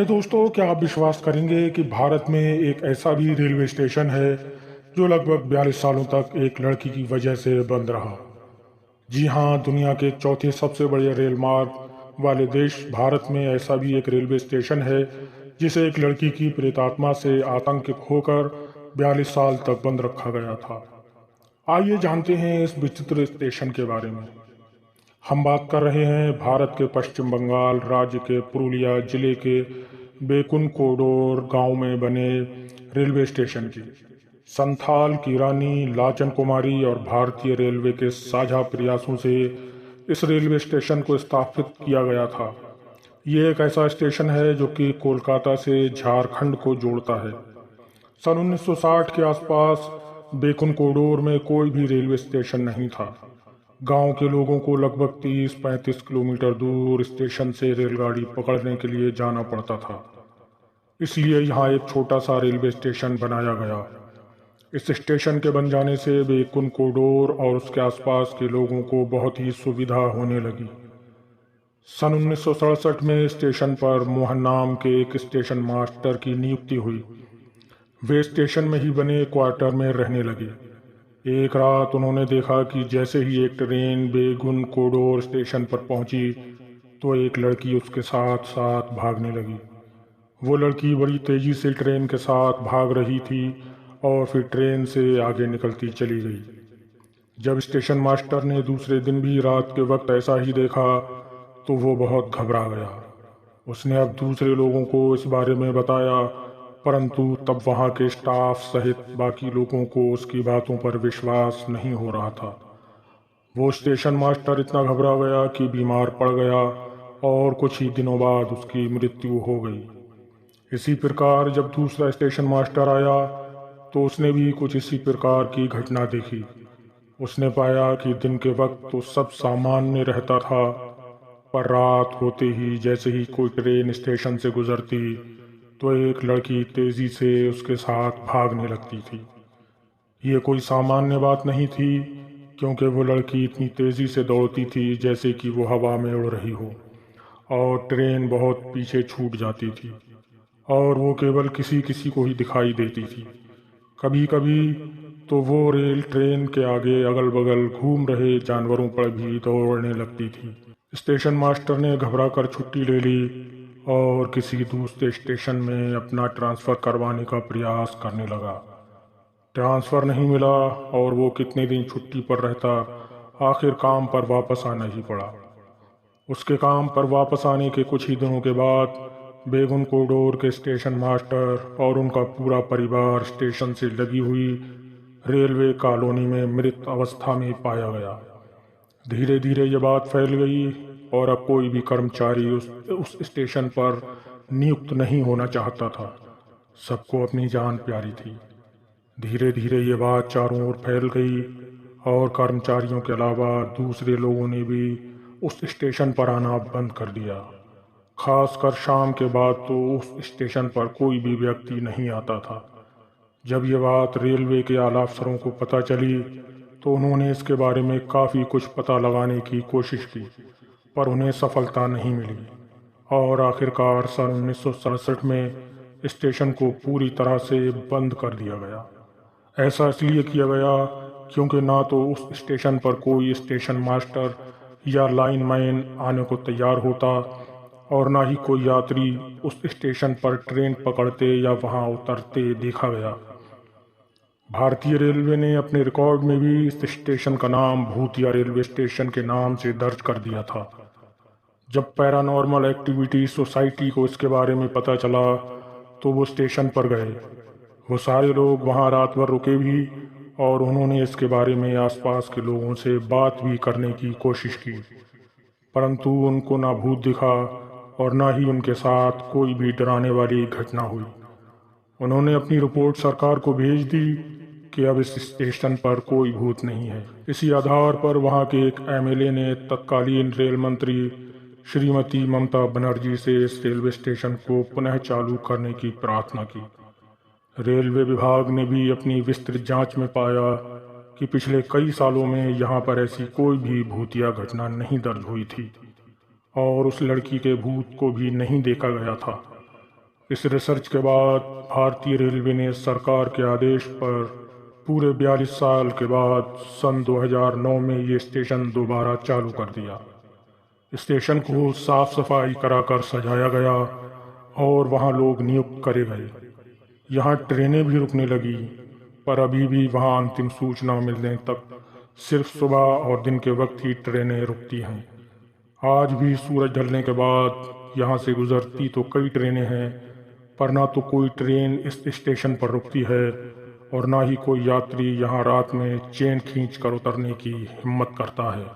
प्यारे दोस्तों, क्या आप विश्वास करेंगे कि भारत में एक ऐसा भी रेलवे स्टेशन है जो लगभग 42 सालों तक एक लड़की की वजह से बंद रहा। जी हाँ, दुनिया के चौथे सबसे बड़े रेल मार्ग वाले देश भारत में ऐसा भी एक रेलवे स्टेशन है जिसे एक लड़की की प्रेतात्मा से आतंकित होकर 42 साल तक बंद रखा गया था। आइए जानते हैं इस विचित्र स्टेशन के बारे में। हम बात कर रहे हैं भारत के पश्चिम बंगाल राज्य के पुरुलिया जिले के बेकुन कोडोर गांव में बने रेलवे स्टेशन की। संथाल की रानी लाचन कुमारी और भारतीय रेलवे के साझा प्रयासों से इस रेलवे स्टेशन को स्थापित किया गया था। ये एक ऐसा स्टेशन है जो कि कोलकाता से झारखंड को जोड़ता है। सन 1960 के आसपास बेकुन कोडोर में कोई भी रेलवे स्टेशन नहीं था। गांव के लोगों को लगभग 30-35 किलोमीटर दूर स्टेशन से रेलगाड़ी पकड़ने के लिए जाना पड़ता था। इसलिए यहाँ एक छोटा सा रेलवे स्टेशन बनाया गया। इस स्टेशन के बन जाने से बेकुन कोडोर और उसके आसपास के लोगों को बहुत ही सुविधा होने लगी। सन 1967 में स्टेशन पर मोहन नाम के एक स्टेशन मास्टर की नियुक्ति हुई। वे स्टेशन में ही बने क्वार्टर में रहने लगे। एक रात उन्होंने देखा कि जैसे ही एक ट्रेन बेगुन कोडोर स्टेशन पर पहुंची तो एक लड़की उसके साथ साथ भागने लगी। वो लड़की बड़ी तेजी से ट्रेन के साथ भाग रही थी और फिर ट्रेन से आगे निकलती चली गई। जब स्टेशन मास्टर ने दूसरे दिन भी रात के वक्त ऐसा ही देखा तो वो बहुत घबरा गया। उसने अब दूसरे लोगों को इस बारे में बताया, परंतु तब वहाँ के स्टाफ सहित बाकी लोगों को उसकी बातों पर विश्वास नहीं हो रहा था। वो स्टेशन मास्टर इतना घबरा गया कि बीमार पड़ गया और कुछ ही दिनों बाद उसकी मृत्यु हो गई। इसी प्रकार जब दूसरा स्टेशन मास्टर आया तो उसने भी कुछ इसी प्रकार की घटना देखी। उसने पाया कि दिन के वक्त तो सब सामान्य रहता था, पर रात होते ही जैसे ही कोई ट्रेन स्टेशन से गुजरती तो एक लड़की तेजी से उसके साथ भागने लगती थी। ये कोई सामान्य बात नहीं थी, क्योंकि वो लड़की इतनी तेजी से दौड़ती थी जैसे कि वो हवा में उड़ रही हो और ट्रेन बहुत पीछे छूट जाती थी और वो केवल किसी किसी को ही दिखाई देती थी। कभी कभी तो वो रेल ट्रेन के आगे अगल बगल घूम रहे जानवरों पर भी दौड़ने लगती थी। स्टेशन मास्टर ने घबरा कर छुट्टी ले ली और किसी दूसरे स्टेशन में अपना ट्रांसफ़र करवाने का प्रयास करने लगा। ट्रांसफ़र नहीं मिला और वो कितने दिन छुट्टी पर रहता, आखिर काम पर वापस आना ही पड़ा। उसके काम पर वापस आने के कुछ ही दिनों के बाद बेगुन कोडोर के स्टेशन मास्टर और उनका पूरा परिवार स्टेशन से लगी हुई रेलवे कॉलोनी में मृत अवस्था में पाया गया। धीरे धीरे ये बात फैल गई और अब कोई भी कर्मचारी उस स्टेशन पर नियुक्त नहीं होना चाहता था। सबको अपनी जान प्यारी थी। धीरे धीरे ये बात चारों ओर फैल गई और कर्मचारियों के अलावा दूसरे लोगों ने भी उस स्टेशन पर आना बंद कर दिया। खासकर शाम के बाद तो उस स्टेशन पर कोई भी व्यक्ति नहीं आता था। जब ये बात रेलवे के आला अफसरों को पता चली तो उन्होंने इसके बारे में काफ़ी कुछ पता लगाने की कोशिश की, पर उन्हें सफलता नहीं मिली और आखिरकार सन 1967 में स्टेशन को पूरी तरह से बंद कर दिया गया। ऐसा इसलिए किया गया क्योंकि ना तो उस स्टेशन पर कोई स्टेशन मास्टर या लाइनमैन आने को तैयार होता और ना ही कोई यात्री उस स्टेशन पर ट्रेन पकड़ते या वहां उतरते देखा गया। भारतीय रेलवे ने अपने रिकॉर्ड में भी इस स्टेशन का नाम भूतिया रेलवे स्टेशन के नाम से दर्ज कर दिया था। जब पैरानॉर्मल एक्टिविटी सोसाइटी को इसके बारे में पता चला तो वो स्टेशन पर गए। वो सारे लोग वहाँ रात भर रुके भी और उन्होंने इसके बारे में आसपास के लोगों से बात भी करने की कोशिश की, परंतु उनको ना भूत दिखा और ना ही उनके साथ कोई भी डराने वाली घटना हुई। उन्होंने अपनी रिपोर्ट सरकार को भेज दी कि अब इस स्टेशन पर कोई भूत नहीं है। इसी आधार पर वहाँ के एक एमएलए ने तत्कालीन रेल मंत्री श्रीमती ममता बनर्जी से इस रेलवे स्टेशन को पुनः चालू करने की प्रार्थना की। रेलवे विभाग ने भी अपनी विस्तृत जांच में पाया कि पिछले कई सालों में यहाँ पर ऐसी कोई भी भूतिया घटना नहीं दर्ज हुई थी और उस लड़की के भूत को भी नहीं देखा गया था। इस रिसर्च के बाद भारतीय रेलवे ने सरकार के आदेश पर पूरे 42 साल के बाद सन 2009 में ये स्टेशन दोबारा चालू कर दिया। स्टेशन को साफ सफाई कराकर सजाया गया और वहाँ लोग नियुक्त करे गए। यहाँ ट्रेनें भी रुकने लगी, पर अभी भी वहाँ अंतिम सूचना मिलने तक सिर्फ सुबह और दिन के वक्त ही ट्रेनें रुकती हैं। आज भी सूरज ढलने के बाद यहाँ से गुजरती तो कई ट्रेनें हैं, पर ना तो कोई ट्रेन इस स्टेशन पर रुकती है और ना ही कोई यात्री यहाँ रात में चेन खींच कर उतरने की हिम्मत करता है।